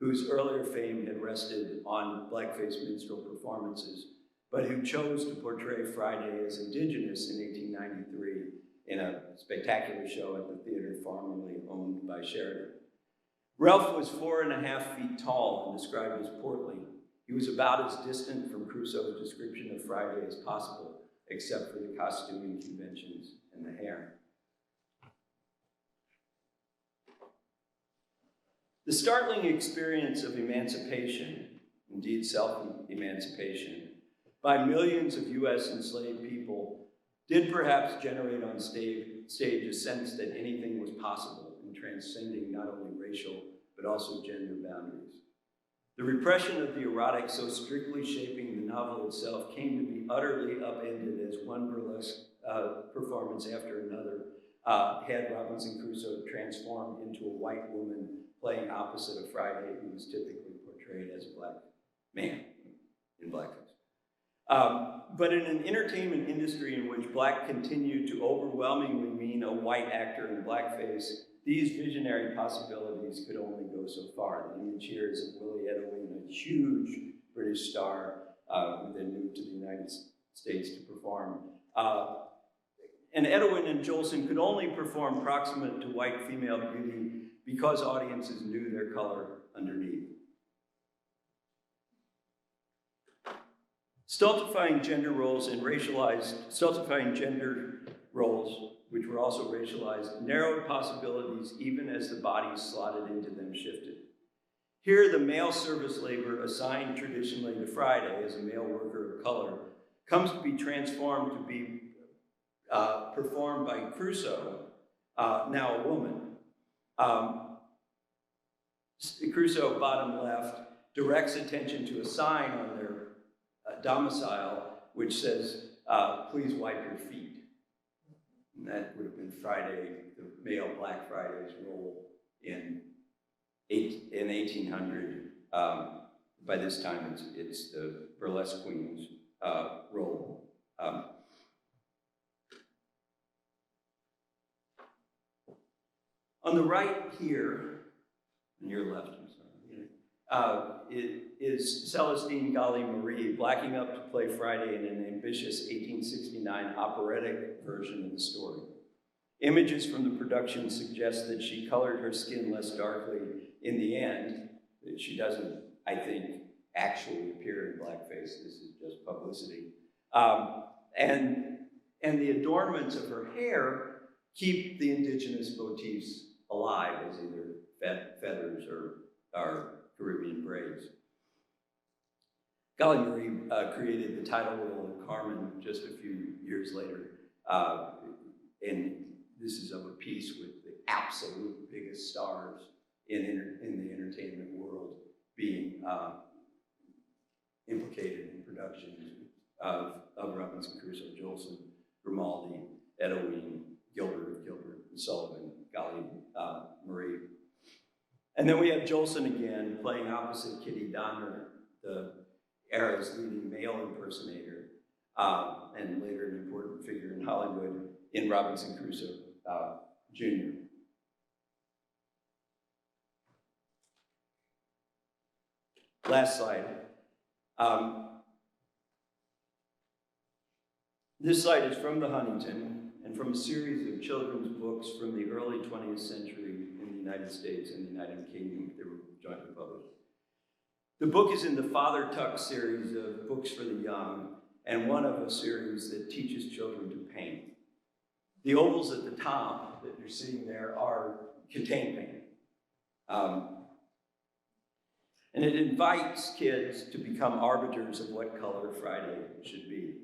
whose earlier fame had rested on blackface minstrel performances, but who chose to portray Friday as Indigenous in 1893 in a spectacular show at the theater formerly owned by Sheridan. Ralph was 4.5 feet tall and described as portly. He was about as distant from Crusoe's description of Friday as possible, except for the costuming conventions and the hair. The startling experience of emancipation, indeed self-emancipation, by millions of U.S. enslaved people did perhaps generate on stage a sense that anything was possible in transcending not only racial but also gender boundaries. The repression of the erotic so strictly shaping the novel itself came to be utterly upended as one burlesque performance after another had Robinson Crusoe transformed into a white woman playing opposite of Friday, who was typically portrayed as a black man in blackface. But in an entertainment industry in which black continued to overwhelmingly mean a white actor in blackface, these visionary possibilities could only go so far. The image here is of Willie Edwin, a huge British star who then moved to the United States to perform. And Edwin and Jolson could only perform proximate to white female beauty because audiences knew their color underneath. Stultifying gender roles, which were also racialized, narrowed possibilities even as the bodies slotted into them shifted. Here, the male service labor assigned traditionally to Friday as a male worker of color comes to be transformed to be performed by Crusoe, now a woman. Crusoe, bottom left, directs attention to a sign on their domicile which says, please wipe your feet. And that would have been Friday, the male Black Friday's role in 1800. By this time, it's the burlesque queen's role. On the right here, on your left, I'm sorry, is Celestine Gali Marie blacking up to play Friday in an ambitious 1869 operatic version of the story. Images from the production suggest that she colored her skin less darkly in the end. She doesn't, I think, actually appear in blackface. This is just publicity. And the adornments of her hair keep the indigenous motifs alive as either feathers or Caribbean braids. Gali Marie created the title role of Carmen just a few years later. And this is of a piece with the absolute biggest stars in the entertainment world being implicated in productions of Robinson Crusoe: Jolson, Grimaldi, Edwin, Gilbert, and Sullivan, Gali Marie. And then we have Jolson again playing opposite Kitty Donner, the era's leading male impersonator, and later an important figure in Hollywood in Robinson Crusoe Jr. Last slide. This slide is from the Huntington and from a series of children's books from the early 20th century in the United States and the United Kingdom. They were jointly published. The book is in the Father Tuck series of books for the young and one of a series that teaches children to paint. The ovals at the top that you're seeing there contain paint. And it invites kids to become arbiters of what color Friday should be.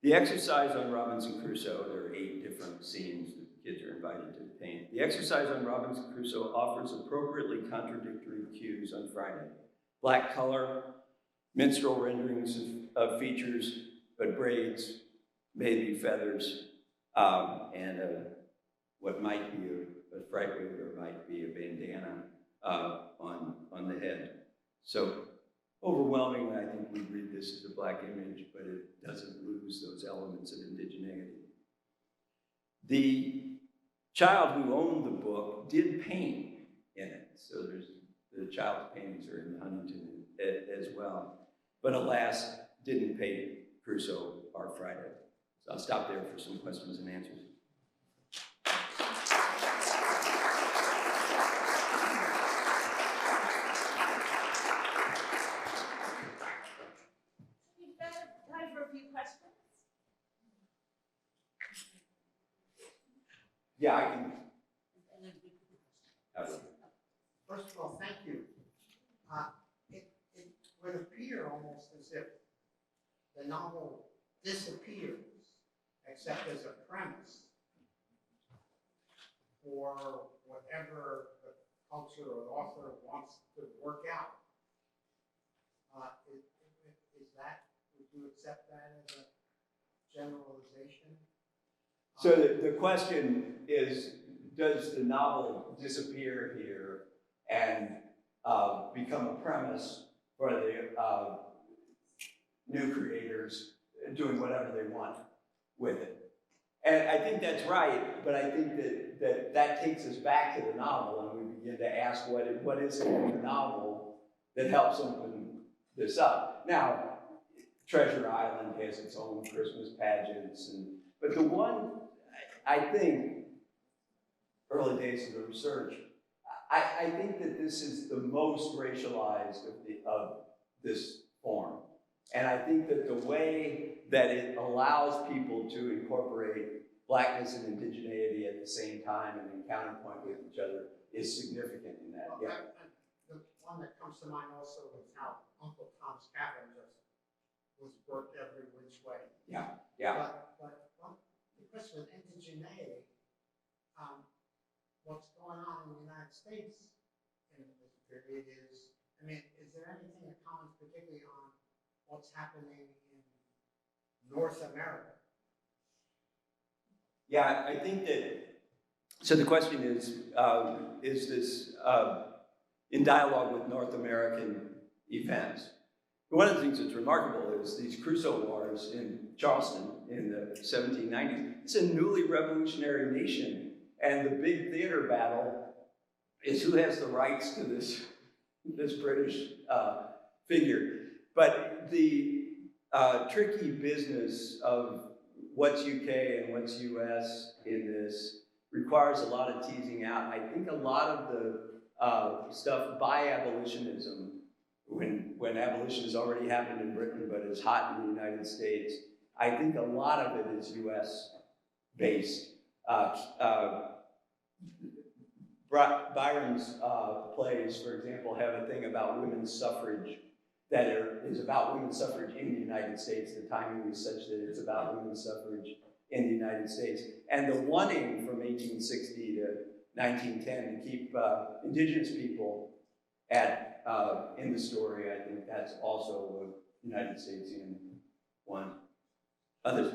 The exercise on Robinson Crusoe, there are 8 different scenes that the kids are invited to paint. The exercise on Robinson Crusoe offers appropriately contradictory cues on Friday. Black color, minstrel renderings of features, but braids, maybe feathers, and what might be a fright wig or might be a bandana on the head. So overwhelmingly, I think we read this as a black image, but it doesn't lose those elements of indigeneity. The child who owned the book did paint in it, so the child's paintings are in the Huntington as well, but alas, didn't paint Crusoe or Friday. So I'll stop there for some questions and answers. We've got time for a few questions. Yeah, I can. First of all, thank you. It would appear almost as if the novel disappears, except as a premise for whatever the culture or author wants to work out. Is that, would you accept that as a generalization? So the question is, does the novel disappear here and become a premise for the new creators doing whatever they want with it? And I think that's right, but I think that takes us back to the novel, and we begin to ask what is it in the novel that helps open this up. Now, Treasure Island has its own Christmas pageants, but the one, I think, early days of the research, I think that this is the most racialized of this form. And I think that the way that it allows people to incorporate blackness and indigeneity at the same time and in counterpoint with each other is significant in that. Well, Yeah. the one that comes to mind also is how Uncle Tom's Cabin just was worked every which way. Yeah. Yeah. But well, the question with indigeneity, what's going on in the United States in this period is, I mean, is there anything that comments particularly on what's happening in North America? Yeah, I think that, so the question is this in dialogue with North American events? One of the things that's remarkable is these Crusoe Wars in Charleston in the 1790s. It's a newly revolutionary nation, and the big theater battle is who has the rights to this British figure. But the tricky business of what's UK and what's US in this requires a lot of teasing out. I think a lot of the stuff by abolitionism, when abolition has already happened in Britain but is hot in the United States, I think a lot of it is US based. Byron's plays, for example, have a thing about women's suffrage that is about women's suffrage in the United States. The timing is such that it's about women's suffrage in the United States. And the wanting from 1860 to 1910 to keep Indigenous people in the story, I think that's also a United Statesian one. Others?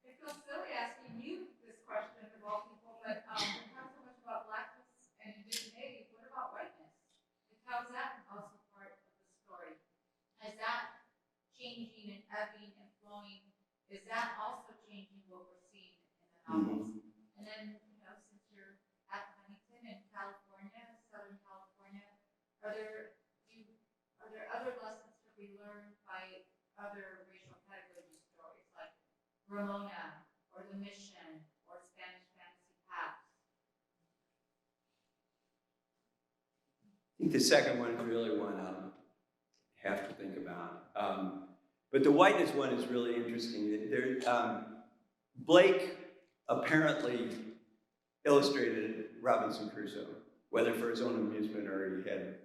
It feels silly asking you this question of all people, but we talk so much about blackness and indigeneity. What about whiteness? How is that also part of the story? Is that changing and ebbing and flowing? Is that also changing what we're seeing in the novels? Mm-hmm. And then, you know, since you're at Huntington in California, Southern California, are there other lessons to be learned by other racial pedagogy stories like Ramona or The Mission or Spanish Fantasy Past? I think the second one is really one I'll have to think about. But the whiteness one is really interesting. Blake apparently illustrated Robinson Crusoe, whether for his own amusement or he had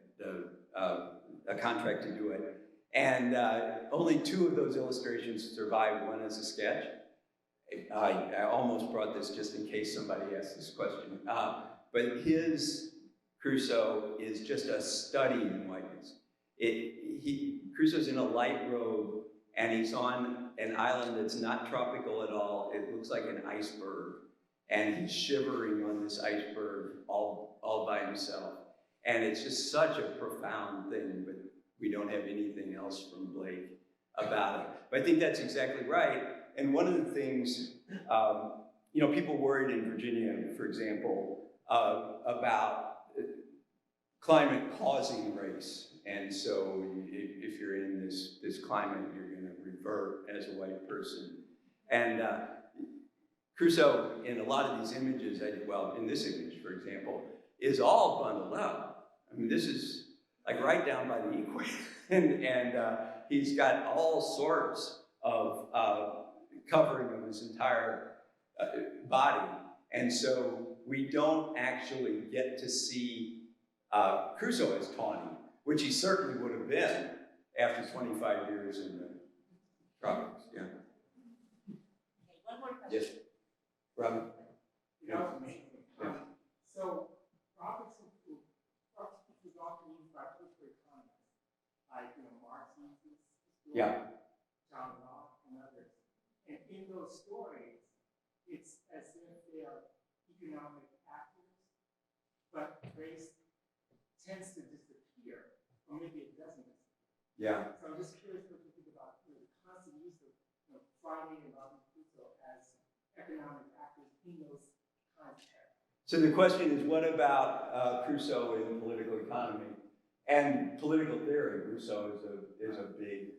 a contract to do it. And only 2 of those illustrations survived, one as a sketch. I almost brought this just in case somebody asked this question. But his Crusoe is just a study in whiteness. Crusoe's in a light robe, and he's on an island that's not tropical at all. It looks like an iceberg, and he's shivering on this iceberg all by himself. And it's just such a profound thing, but we don't have anything else from Blake about it. But I think that's exactly right. And one of the things, you know, people worried in Virginia, for example, about climate causing race. And so if you're in this climate, you're going to revert as a white person. And Crusoe, in a lot of these images, well, in this image, for example, is all bundled up. I mean, this is like right down by the equator. and he's got all sorts of covering of his entire body. And so we don't actually get to see Crusoe as tawny, which he certainly would have been after 25 years in the tropics. Yeah. Okay, one more question. Yes. Robin? That was amazing. So, tropics is often used by political economists, like, Marx uses this story, Yeah. John Locke, and others. And in those stories, it's as if they are economic actors, but race tends to disappear, or maybe it doesn't disappear. Yeah. So I'm just curious what you think about the constant use of Friday and Robinson Crusoe as economic actors in those kinds of characters. So the question is, what about Crusoe in political economy and political theory? Crusoe is a big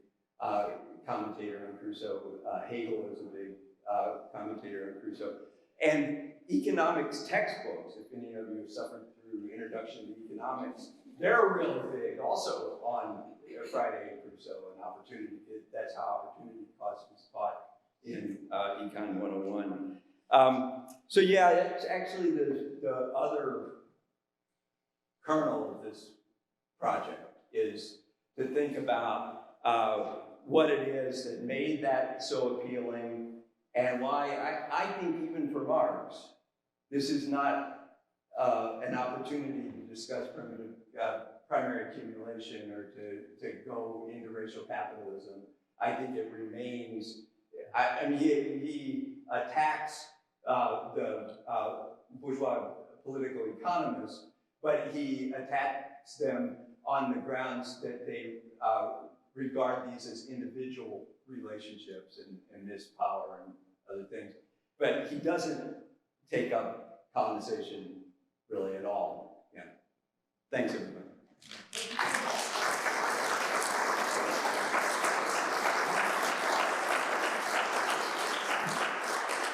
commentator on Crusoe. Hegel is a big commentator on Crusoe. And economics textbooks, if any of you have suffered through Introduction to Economics, they're really big also on Friday and Crusoe and opportunity. That's how opportunity cost is taught in Econ 101. So yeah, that's actually the other kernel of this project, is to think about what it is that made that so appealing, and why I think even for Marx, this is not an opportunity to discuss primary accumulation or to go into racial capitalism. I think it remains, I mean, he attacks the bourgeois political economists, but he attacks them on the grounds that they regard these as individual relationships and miss power and other things. But he doesn't take up colonization really at all. Yeah. Thanks, everybody.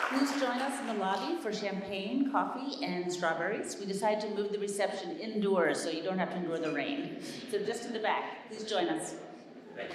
Please join us in the lobby for champagne, coffee, and strawberries. We decided to move the reception indoors so you don't have to endure the rain. So just in the back, please join us. Right.